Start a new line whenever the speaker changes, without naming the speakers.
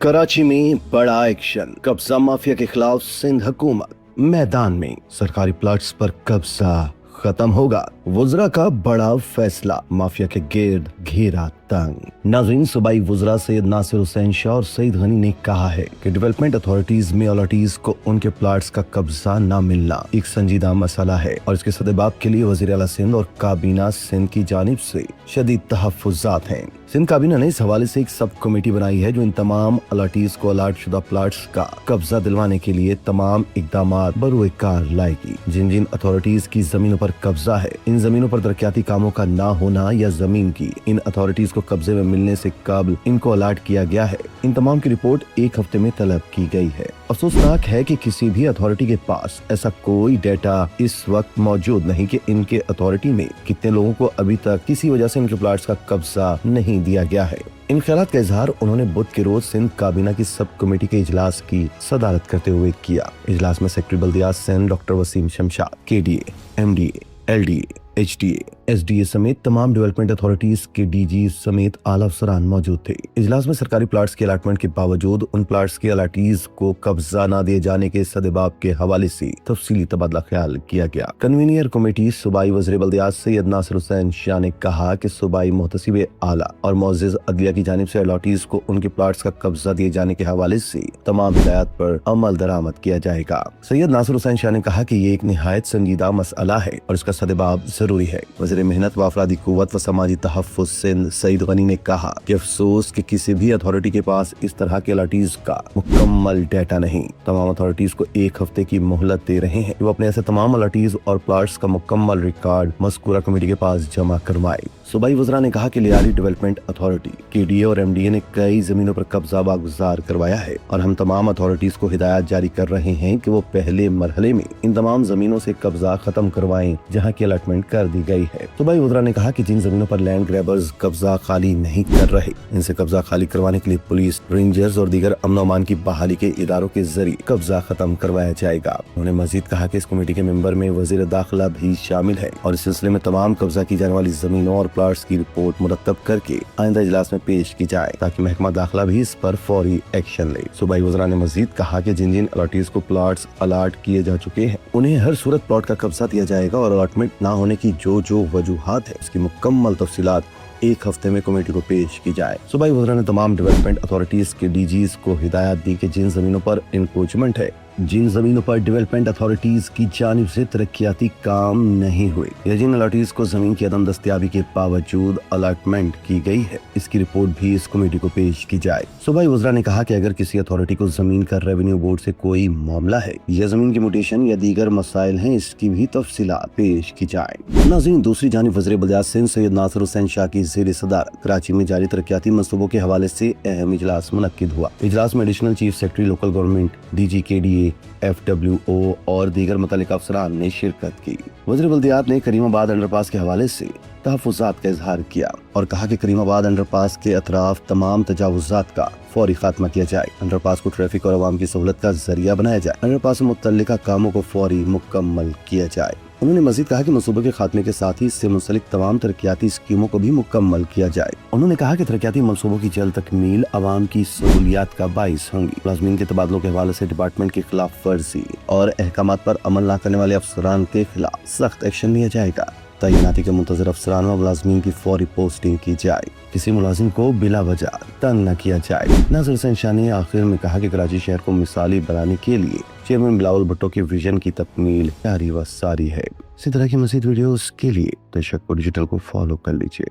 कराची में बड़ा एक्शन, कब्जा माफिया के खिलाफ सिंध हुकूमत मैदान में। सरकारी प्लाट्स पर कब्जा खत्म होगा, वुज़रा का बड़ा फैसला, माफिया के गिर्द घेरा तंग। नाज़रीन, सूबाई वुज़रा सैयद नासिर हुसैन शाह और सईद गनी ने कहा है कि डेवलपमेंट अथॉरिटीज में अलॉटीज को उनके प्लाट्स का कब्जा न मिलना एक संजीदा मसला है और इसके सदेबाब के लिए वज़ीर आला सिंध और काबीना सिंध की जानिब से शदीद तहफ़्फ़ुज़ात हैं। सिंध काबीना ने इस हवाले से एक सब कमेटी बनाई है जो इन तमाम अलॉटीज को अलाट शुदा प्लाट्स का कब्जा दिलवाने के लिए तमाम इकदाम बरूए कार लाएगी। जिन जिन अथॉरिटीज की जमीनों पर कब्जा है, इन जमीनों पर तरक्याती कामों का ना होना या जमीन की इन अथॉरिटीज को कब्जे में मिलने से कबल इनको अलाट किया गया है, इन तमाम की रिपोर्ट एक हफ्ते में तलब की गई है। अफसोसनाक है कि किसी भी अथॉरिटी के पास ऐसा कोई डेटा इस वक्त मौजूद नहीं कि इनके अथॉरिटी में कितने लोगों को अभी तक किसी वजह से इनके प्लाट्स का कब्जा नहीं दिया गया है। इन ख्यालात का इजहार उन्होंने बुध के रोज सिंध काबीना की सब कमेटी के इजलास की सदारत करते हुए किया। इजलास में सेक्रेटरी बल्दियात Sindh doctor Waseem Shamshad, KDA, MDA, LDA, HDA, SDA समेत तमाम डेवलपमेंट अथॉरिटीज के DG समेत आला अफसरान मौजूद थे। इजलास में सरकारी प्लाट्स के अलाटमेंट के बावजूद उन प्लाट्स के अलाटीज को कब्जा न दिए जाने के सदेबाब के हवाले से तफसीली तबादला ख्याल किया गया। कन्वीनियर कमेटी सूबाई वज़ीर बल्दियात सैयद नासिर हुसैन शाह ने कहा कि सूबाई मुहतसिब आला और मुअज़्ज़िज़ अदलिया की जानिब से अलाटीज को उनके प्लाट्स का कब्जा दिए जाने के हवाले से तमाम हिदायत पर अमल दरामद किया जाएगा। सैयद नासिर हुसैन शाह ने कहा कि ये एक निहायत संजीदा मसला है और इसका सदेबाब जरूरी है। वज़ीर मेहनत व अफरादी कुव्वत व समाजी तहफ़्फ़ुज़ सिंध सईद गनी ने कहा कि अफसोस कि किसी भी अथॉरिटी के पास इस तरह के अलाटीज का मुकम्मल डेटा नहीं। तमाम अथॉरिटीज को एक हफ्ते की मोहलत दे रहे हैं, वो अपने ऐसे तमाम अलाटीज और प्लाट्स का मुकम्मल रिकॉर्ड मज़कूरा कमेटी के पास जमा करवाए। सूबाई वज़रा ने कहा कि लियारी डेवलपमेंट अथॉरिटी, KDA और MDA ने कई जमीनों पर कब्जा बागुजार करवाया है और हम तमाम अथॉरिटीज को हिदायत जारी कर रहे हैं कि वो पहले मरहले में इन तमाम जमीनों से कब्जा खत्म करवाएं जहां की अलॉटमेंट कर दी गई है। सूबाई वज़रा ने कहा कि जिन जमीनों पर लैंड ग्रैबर्स कब्जा खाली नहीं कर रहे, इनसे कब्जा खाली करवाने के लिए पुलिस, रेंजर्स और दीगर अमन व अमान की बहाली के इदारों के जरिए कब्जा खत्म करवाया जाएगा। उन्होंने मजीद कहा कि इस कमेटी के मेंबर में वज़ीर दाखिला भी शामिल है और इस सिलसिले में तमाम कब्जा की जाने वाली जमीनों और प्लाट्स की रिपोर्ट मुरतब करके आइंदा इजलास में पेश की जाए ताकि महकमा दाखिला भी इस पर फौरी एक्शन ले। सूबाई वज़रा ने मजीद कहा कि जिन जिन अलॉटीज को प्लाट्स अलाट किए जा चुके हैं उन्हें हर सूरत प्लॉट का कब्जा दिया जाएगा और अलॉटमेंट न होने की जो वजूहात है उसकी मुकम्मल तफसीलात एक हफ्ते में कमेटी को पेश की जाए। सूबाई वज़रा ने तमाम डेवलपमेंट अथॉरिटीज के DGs को हिदायत दी कि जिन जमीनों पर इंक्रोचमेंट है, जिन जमीनों पर डेवलपमेंट अथॉरिटीज की जानिब से तरक्याती काम नहीं हुए या जिन अलॉटीज को जमीन की अदम दस्तयाबी के बावजूद अलॉटमेंट की गई है, इसकी रिपोर्ट भी इस कमेटी को पेश की जाए। सूबाई वज़रा ने कहा कि अगर किसी अथॉरिटी को जमीन का रेवेन्यू बोर्ड से कोई मामला है या जमीन की म्यूटेशन या दीगर मसाइल हैं, इसकी भी तफसीलात पेश की जाए। नाज़रीन, दूसरी जानिब वज़ीर बल्दियात सिंध सैयद नासिर हुसैन शाह की ज़ेर सदारत कराची में जारी तरक्याती मंसूबों के हवाले से अहम इजलास मुनक्किद हुआ। इजलास में additional chief secretary local government, DG KDA, FWO और दीगर मुतल्लिक़ अफसरान ने शिरकत की। वज़ीर बल्दियात ने करीमाबाद अंडरपास के हवाले से तहफ़्फ़ुज़ात का इजहार किया और कहा कि करीमाबाद अंडरपास के अतराफ तमाम तजावुज़ात का फौरी खात्मा किया जाए, अंडरपास को ट्रैफिक और आवाम की सहूलत का जरिया बनाया जाए, अंडरपास से मुतल्लिक़ा कामों को फौरी मुकम्मल किया जाए। उन्होंने मजीद कहा कि मंसूबे के खात्मे के साथ ही इससे मुंसलिक तमाम तरक्याती स्कीमों को भी मुकम्मल किया जाए। उन्होंने कहा कि तरक्याती मंसूबों की जल्द तकमील आवाम की सहूलियात का बाइस होंगी। मुलाज़मीन के तबादलों के हवाले से डिपार्टमेंट की खिलाफ वर्जी और अहकामात पर अमल न करने वाले अफसरान के खिलाफ सख्त एक्शन लिया जाएगा। तैनाती के मुंतज़िर अफसरान व मुलाज़मीन की फौरी पोस्टिंग की जाए, किसी मुलाजिम को बिला वजह तंग न किया जाए। नासिर हुसैन शाह ने आखिर में कहा कि कराची शहर को मिसाली बनाने के लिए चेयरमैन बिलावल भुट्टो के विजन की तकमील जारी व सारी है। इसी तरह की मज़ीद वीडियोस के लिए दर्शक को डिजिटल को फॉलो कर लीजिए।